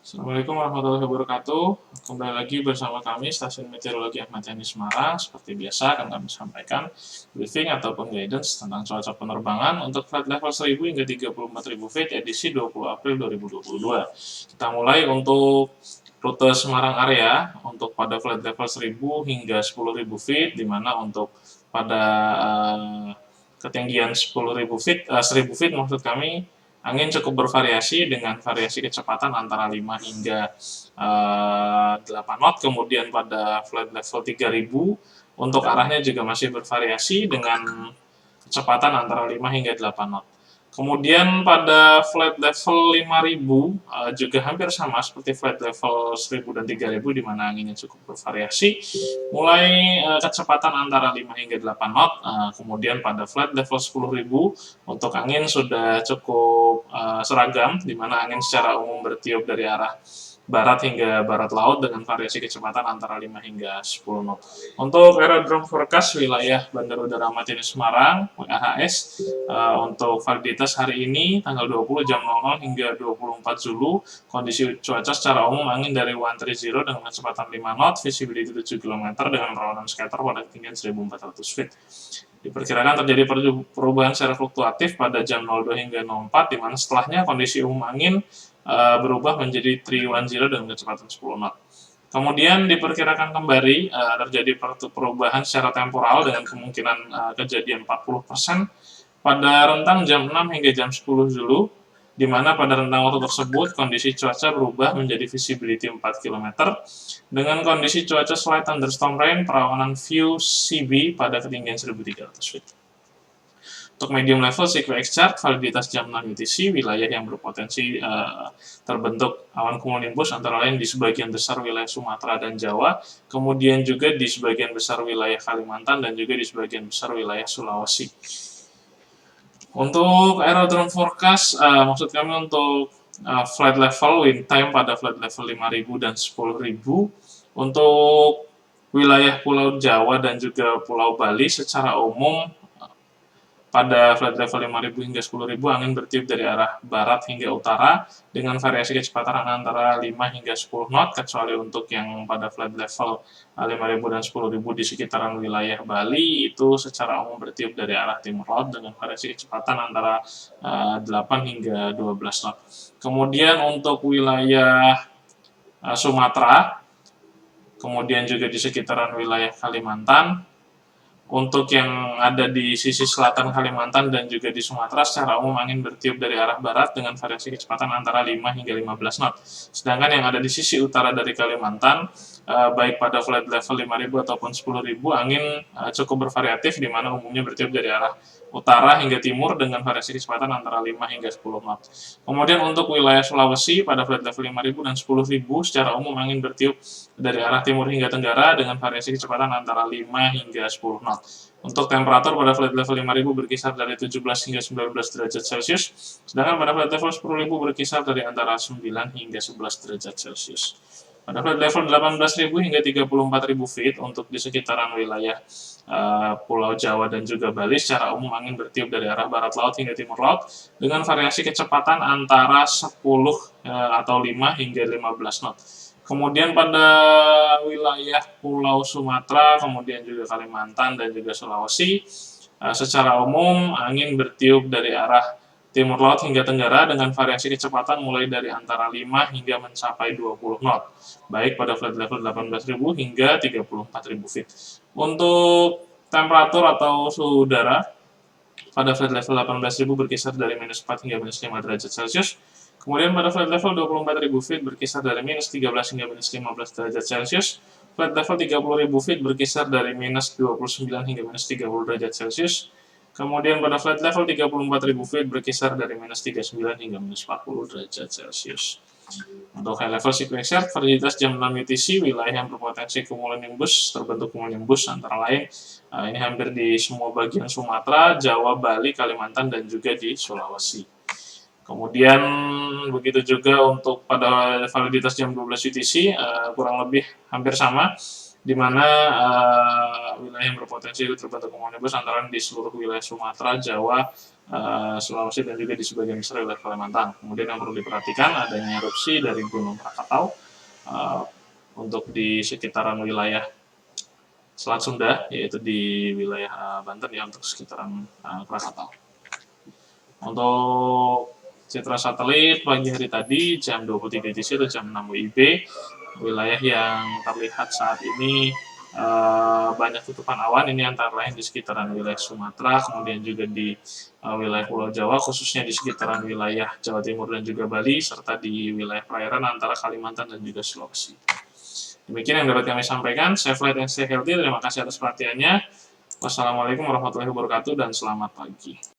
Assalamualaikum warahmatullahi wabarakatuh. Kembali lagi bersama kami Stasiun Meteorologi Ahmad Yani Semarang. Seperti biasa akan kami sampaikan briefing ataupun guidance tentang cuaca penerbangan untuk flight level 1000 hingga 34.000 feet edisi 20 April 2022. Kita mulai untuk rute Semarang area untuk pada flight level 1000 hingga 10.000 feet, di mana untuk pada ketinggian 10.000 feet, 1000 feet maksud kami, angin cukup bervariasi dengan variasi kecepatan antara 5 hingga 8 knot. Kemudian pada flight level 3000 untuk arahnya juga masih bervariasi dengan kecepatan antara 5 hingga 8 knot. Kemudian pada flight level 5000 juga hampir sama seperti flight level 1000 dan 3000, di mana anginnya cukup bervariasi mulai kecepatan antara 5 hingga 8 knot. Kemudian pada flight level 10.000 untuk angin sudah cukup seragam, di mana angin secara umum bertiup dari arah barat hingga barat laut dengan variasi kecepatan antara 5 hingga 10 knot. Untuk aerodrome forecast wilayah Bandara Udara Ahmad Yani Semarang (AHS) untuk validitas hari ini tanggal 20 jam 00 hingga 24 Zulu, kondisi cuaca secara umum angin dari 130 dengan kecepatan 5 knot, visibility 7 km dengan rawanan scatter pada ketinggian 1400 feet. Diperkirakan terjadi perubahan secara fluktuatif pada jam 02 hingga 04, di mana setelahnya kondisi umum angin berubah menjadi 310 dengan kecepatan 10 knot. Kemudian diperkirakan kembali terjadi perubahan secara temporal dengan kemungkinan kejadian 40% pada rentang jam 6 hingga jam 10 dulu, di mana pada rentang waktu tersebut kondisi cuaca berubah menjadi visibility 4 km dengan kondisi cuaca slight thunderstorm rain perawanan view CB pada ketinggian 1300 feet. Untuk medium level CQX chart validitas jam 6 UTC, wilayah yang berpotensi terbentuk awan cumulonimbus antara lain di sebagian besar wilayah Sumatera dan Jawa, kemudian juga di sebagian besar wilayah Kalimantan dan juga di sebagian besar wilayah Sulawesi. Untuk aerodrome forecast, maksud kami untuk flight level wind time pada flight level 5000 dan 10.000 untuk wilayah Pulau Jawa dan juga Pulau Bali secara umum pada flight level 5000 hingga 10.000 angin bertiup dari arah barat hingga utara dengan variasi kecepatan antara 5 hingga 10 knot, kecuali untuk yang pada flight level 5000 dan 10.000 di sekitaran wilayah Bali itu secara umum bertiup dari arah timur laut dengan variasi kecepatan antara 8 hingga 12 knot. Kemudian untuk wilayah Sumatera, kemudian juga di sekitaran wilayah Kalimantan, untuk yang ada di sisi selatan Kalimantan dan juga di Sumatera, secara umum angin bertiup dari arah barat dengan variasi kecepatan antara 5 hingga 15 knot. Sedangkan yang ada di sisi utara dari Kalimantan, baik pada flight level 5000 ataupun 10.000, angin cukup bervariatif, di mana umumnya bertiup dari arah utara hingga timur dengan variasi kecepatan antara 5 hingga 10 knot. Kemudian untuk wilayah Sulawesi pada flight level 5000 dan 10.000 secara umum angin bertiup dari arah timur hingga tenggara dengan variasi kecepatan antara 5 hingga 10 knot. Untuk temperatur pada flight level 5000 berkisar dari 17 hingga 19 derajat Celcius, sedangkan pada flight level 10.000 berkisar dari antara 9 hingga 11 derajat Celcius. Pada flight level 18.000 hingga 34.000 feet untuk di sekitaran wilayah Pulau Jawa dan juga Bali, secara umum angin bertiup dari arah barat laut hingga timur laut dengan variasi kecepatan antara 10 atau 5 hingga 15 knot. Kemudian pada wilayah Pulau Sumatera, kemudian juga Kalimantan dan juga Sulawesi, secara umum angin bertiup dari arah timur laut hingga tenggara dengan variasi kecepatan mulai dari antara 5 hingga mencapai 20 knot, baik pada flight level 18.000 hingga 34.000 feet. Untuk temperatur atau suhu udara pada flight level 18.000 berkisar dari minus 4 hingga minus 5 derajat Celcius. Kemudian pada flight level 24.000 feet berkisar dari minus 13 hingga minus 15 derajat Celcius. Flight level 30.000 feet berkisar dari minus 29 hingga minus 30 derajat Celcius. Kemudian pada flight level 34.000 feet berkisar dari minus 39 hingga minus 40 derajat Celcius. Untuk high level CQXR, validitas jam 6 UTC, wilayah yang berpotensi cumulonimbus, terbentuk cumulonimbus antara lain ini hampir di semua bagian Sumatera, Jawa, Bali, Kalimantan, dan juga di Sulawesi. Kemudian begitu juga untuk pada validitas jam 12 UTC, kurang lebih hampir sama, di mana wilayah yang berpotensi terbentuk cumulonimbus antara lain di seluruh wilayah Sumatera, Jawa, Sulawesi dan juga di sebagian besar wilayah Kalimantan. Kemudian yang perlu diperhatikan adanya erupsi dari Gunung Krakatau untuk di sekitaran wilayah Selat Sunda, yaitu di wilayah Banten ya untuk sekitaran Krakatau. Untuk citra satelit pagi hari tadi jam 23 GC atau jam 6 WIB, wilayah yang terlihat saat ini banyak tutupan awan ini antara lain di sekitaran wilayah Sumatera, kemudian juga di wilayah Pulau Jawa, khususnya di sekitaran wilayah Jawa Timur dan juga Bali, serta di wilayah perairan antara Kalimantan dan juga Sulawesi. Demikian yang dapat kami sampaikan. Stay flight and stay healthy. Terima kasih atas perhatiannya. Wassalamualaikum warahmatullahi wabarakatuh dan selamat pagi.